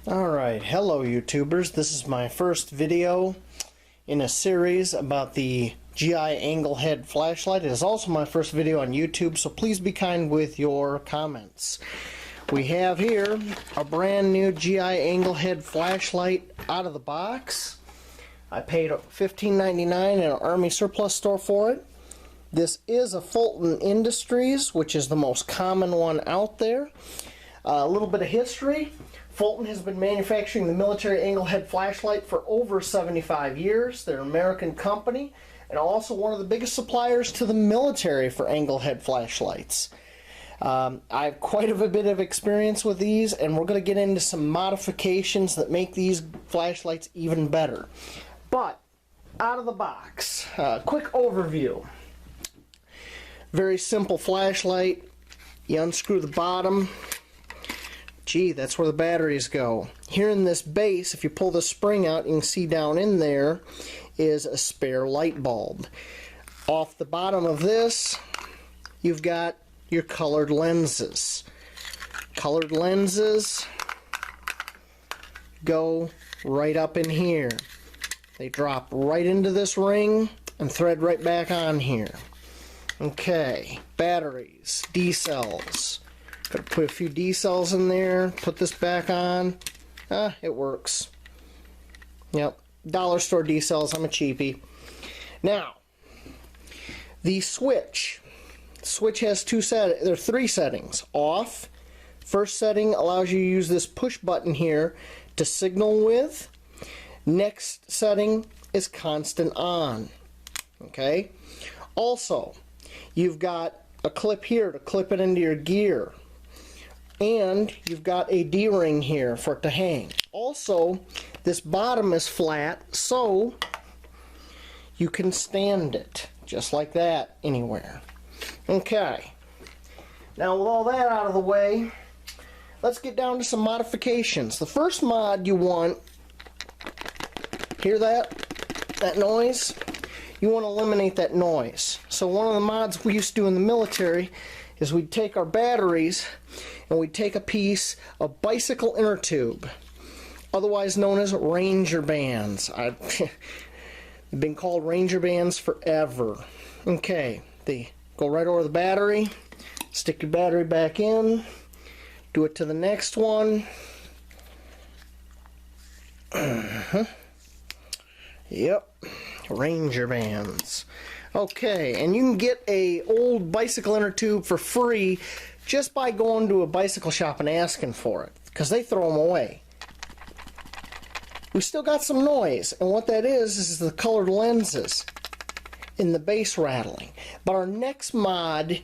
Alright, hello YouTubers. This is my first video in a series about the GI angle head flashlight. It is also my first video on YouTube, so please be kind with your comments. We have here a brand new GI angle head flashlight out of the box. I paid $15.99 in an Army surplus store for it. This is a Fulton Industries, which is the most common one out there. A little bit of history. Fulton has been manufacturing the military angle head flashlight for over 75 years. They're an American company and also one of the biggest suppliers to the military for angle head flashlights. I have quite a bit of experience with these, and we're going to get into some modifications that make these flashlights even better. But out of the box, quick overview. Very simple flashlight. You unscrew the bottom. Gee, that's where the batteries go. Here in this base, if you pull the spring out, you can see down in there is a spare light bulb. Off the bottom of this, you've got your colored lenses. Colored lenses go right up in here. They drop right into this ring and thread right back on here. Okay, batteries, D cells. Gotta put a few D cells in there, put this back on. It works. Yep, dollar store D cells, I'm a cheapie. Now, the switch. Switch has there are three settings. Off. First setting allows you to use this push button here to signal with. Next setting is constant on. Okay? Also, you've got a clip here to clip it into your gear. And you've got a D-ring here for it to hang. Also, this bottom is flat, so you can stand it just like that anywhere. Okay. Now with all that out of the way, let's get down to some modifications. The first mod you want, hear that? That noise? You want to eliminate that noise. So one of the mods we used to do in the military is we'd take our batteries and we'd take a piece of bicycle inner tube, otherwise known as Ranger bands. They've been called Ranger bands forever. Okay, they go right over the battery, stick your battery back in, do it to the next one. Yep, Ranger bands. Okay, and you can get a old bicycle inner tube for free just by going to a bicycle shop and asking for it, because they throw them away. We still got some noise, and what that is the colored lenses in the base rattling. But our next mod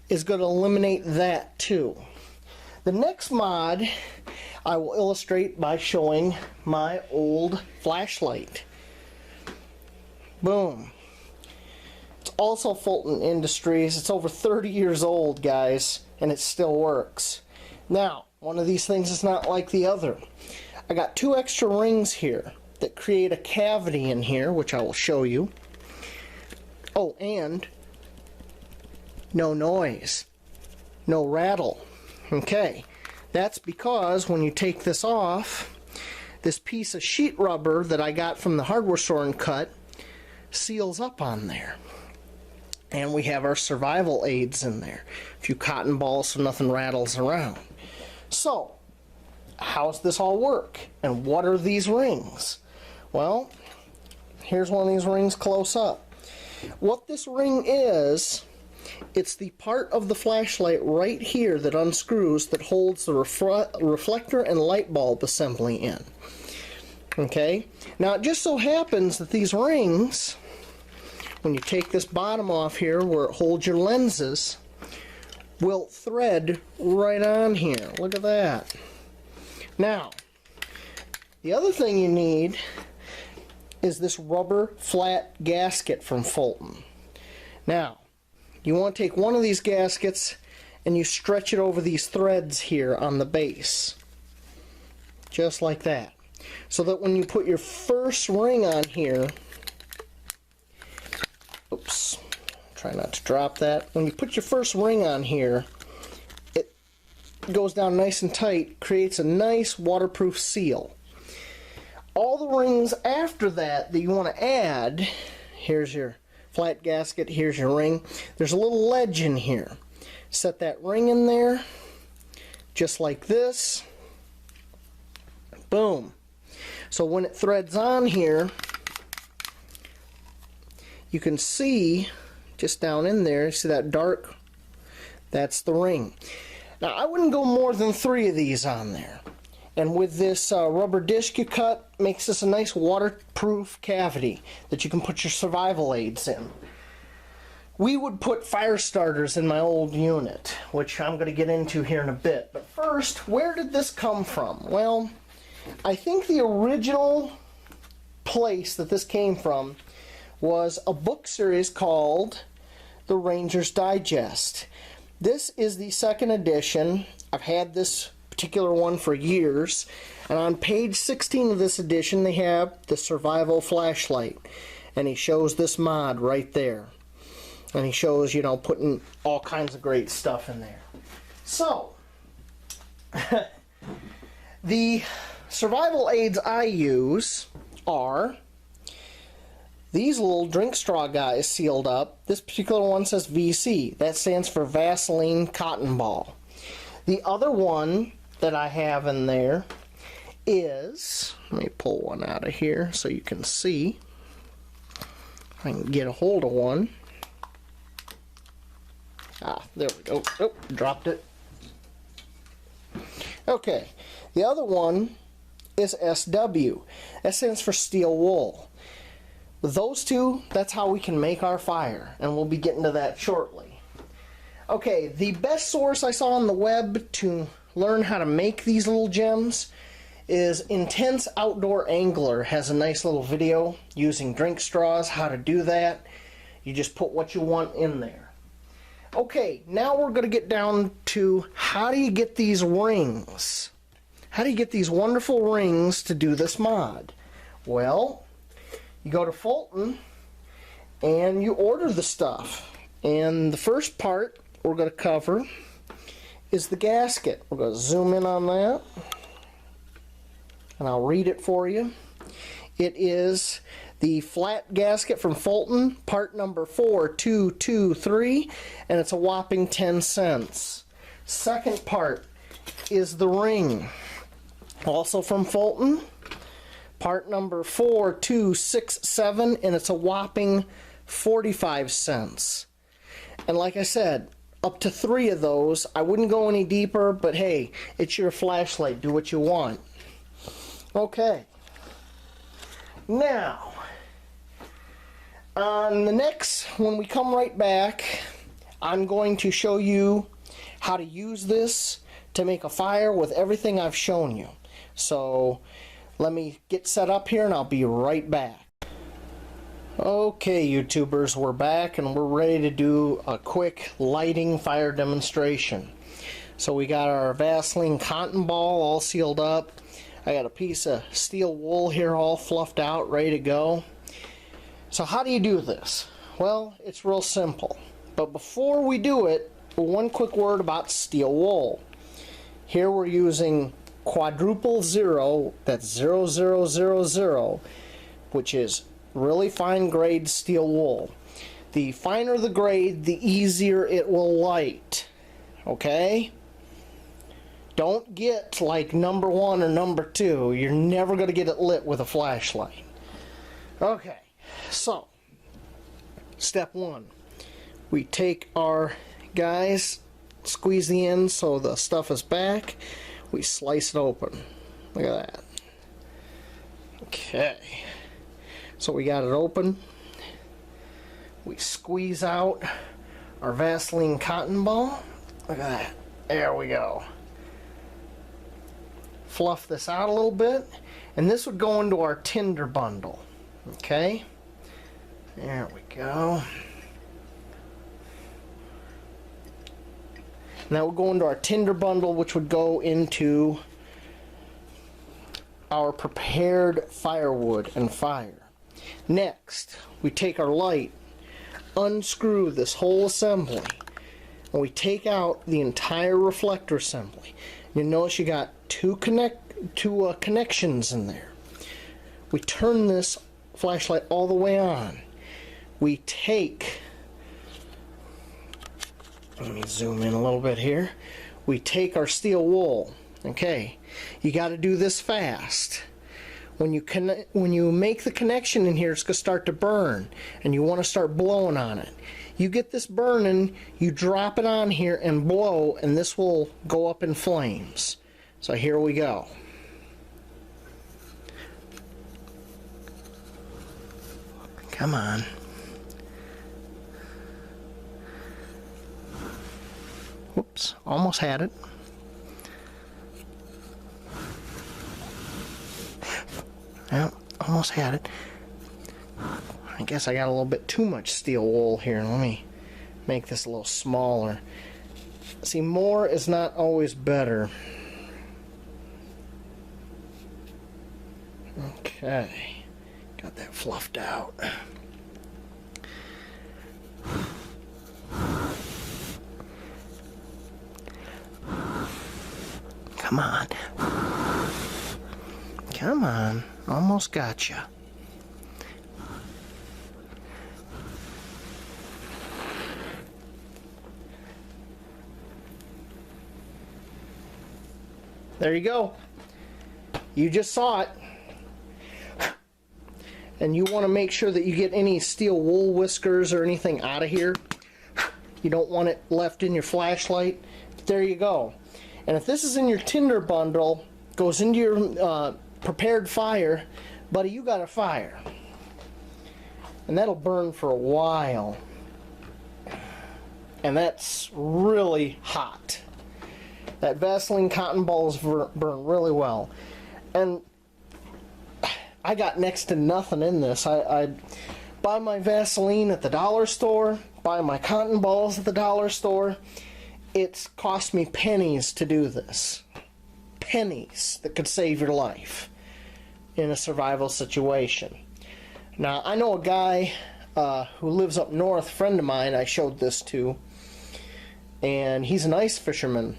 is going to eliminate that too. The next mod I will illustrate by showing my old flashlight. Boom. It's also Fulton Industries. It's over 30 years old, guys, and it still works. Now, one of these things is not like the other. I got two extra rings here that create a cavity in here, which I will show you. Oh, and no noise, no rattle. Okay, that's because when you take this off, this piece of sheet rubber that I got from the hardware store and cut seals up on there. And we have our survival aids in there. A few cotton balls so nothing rattles around. So, how's this all work? And what are these rings? Well, here's one of these rings close up. What this ring is, it's the part of the flashlight right here that unscrews that holds the reflector and light bulb assembly in. Okay? Now it just so happens that these rings, when you take this bottom off here where it holds your lenses, will thread right on here. Look at that. Now, the other thing you need is this rubber flat gasket from Fulton. Now, you want to take one of these gaskets and you stretch it over these threads here on the base. Just like that. So that when you put your first ring on here, oops, try not to drop that. When you put your first ring on here, goes down nice and tight, creates a nice waterproof seal. All the rings after that you want to add, here's your flat gasket, here's your ring. There's a little ledge in here. Set that ring in there, just like this. Boom. So when it threads on here, you can see just down in there, see that dark? That's the ring. Now I wouldn't go more than 3 of these on there. And with this rubber disc you cut, makes this a nice waterproof cavity that you can put your survival aids in. We would put fire starters in my old unit, which I'm going to get into here in a bit. But first, where did this come from? Well, I think the original place that this came from was a book series called The Ranger's Digest. This is the 2nd edition. I've had this particular one for years, and on page 16 of this edition they have the survival flashlight, and he shows this mod right there, and he shows, you know, putting all kinds of great stuff in there. So the survival aids I use are these little drink straw guys sealed up. This particular one says VC. That stands for Vaseline Cotton Ball. The other one that I have in there is, let me pull one out of here so you can see. I can get a hold of one. Ah, there we go. Oh, dropped it. Okay, the other one is SW. That stands for steel wool. With those two, that's how we can make our fire, and we'll be getting to that shortly. Okay, the best source I saw on the web to learn how to make these little gems is IntenseAngler. Has a nice little video using drink straws, how to do that. You just put what you want in there. Okay, now we're going to get down to how do you get these rings? How do you get these wonderful rings to do this mod? Well, you go to Fulton and you order the stuff. And the first part we're going to cover is the gasket. We're going to zoom in on that, and I'll read it for you. It is the flat gasket from Fulton, part number 4223, and it's a whopping 10 cents. Second part is the ring, also from Fulton, part number 4267, and it's a whopping 45 cents. And like I said, up to 3 of those. I wouldn't go any deeper, but hey, it's your flashlight. Do what you want. Okay. Now, on the next, when we come right back, I'm going to show you how to use this to make a fire with everything I've shown you. So, let me get set up here and I'll be right back. Okay, YouTubers, we're back and we're ready to do a quick lighting fire demonstration. So we got our Vaseline cotton ball all sealed up. I got a piece of steel wool here all fluffed out, ready to go. So how do you do this? Well, it's real simple. But before we do it, one quick word about steel wool. Here we're using quadruple 0, that's 0000, which is really fine grade steel wool. The finer the grade, the easier it will light. Okay? Don't get like number 1 or number 2. You're never going to get it lit with a flashlight. Okay, so step 1. We take our guys, squeeze the end so the stuff is back. We slice it open. Look at that. Okay. So we got it open. We squeeze out our Vaseline cotton ball. Look at that. There we go. Fluff this out a little bit. And this would go into our tinder bundle. Okay. There we go. Now we'll go into our tinder bundle, which would go into our prepared firewood and fire. Next, we take our light, unscrew this whole assembly, and we take out the entire reflector assembly. You notice you got two connections in there. We turn this flashlight all the way on. We take, let me zoom in a little bit here. We take our steel wool. Okay, you got to do this fast. When you make the connection in here, it's going to start to burn, and you want to start blowing on it. You get this burning, you drop it on here and blow, and this will go up in flames. So here we go. Come on. Whoops, almost had it. Yeah, almost had it. I guess I got a little bit too much steel wool here. Let me make this a little smaller. See, more is not always better. Okay, got that fluffed out. Come on. Come on. Almost got you. There you go. You just saw it. And you want to make sure that you get any steel wool whiskers or anything out of here. You don't want it left in your flashlight. There you go. And if this is in your tinder bundle, goes into your prepared fire, buddy, you got a fire. And that'll burn for a while. And that's really hot. That Vaseline cotton balls burn really well. And I got next to nothing in this. I buy my Vaseline at the dollar store, buy my cotton balls at the dollar store. It's cost me pennies to do this. Pennies that could save your life in a survival situation. Now, I know a guy who lives up north, a friend of mine I showed this to, and he's an ice fisherman.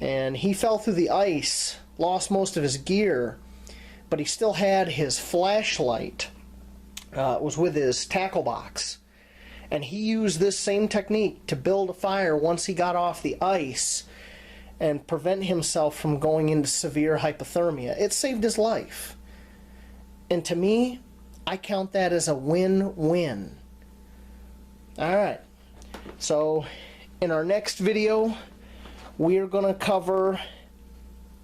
And he fell through the ice, lost most of his gear, but he still had his flashlight. It was with his tackle box. And he used this same technique to build a fire once he got off the ice and prevent himself from going into severe hypothermia. It saved his life. And to me, I count that as a win-win. Alright, so in our next video, we're going to cover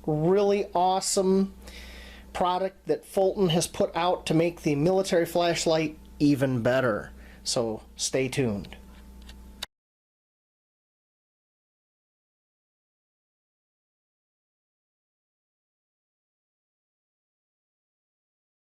really awesome product that Fulton has put out to make the military flashlight even better. So stay tuned.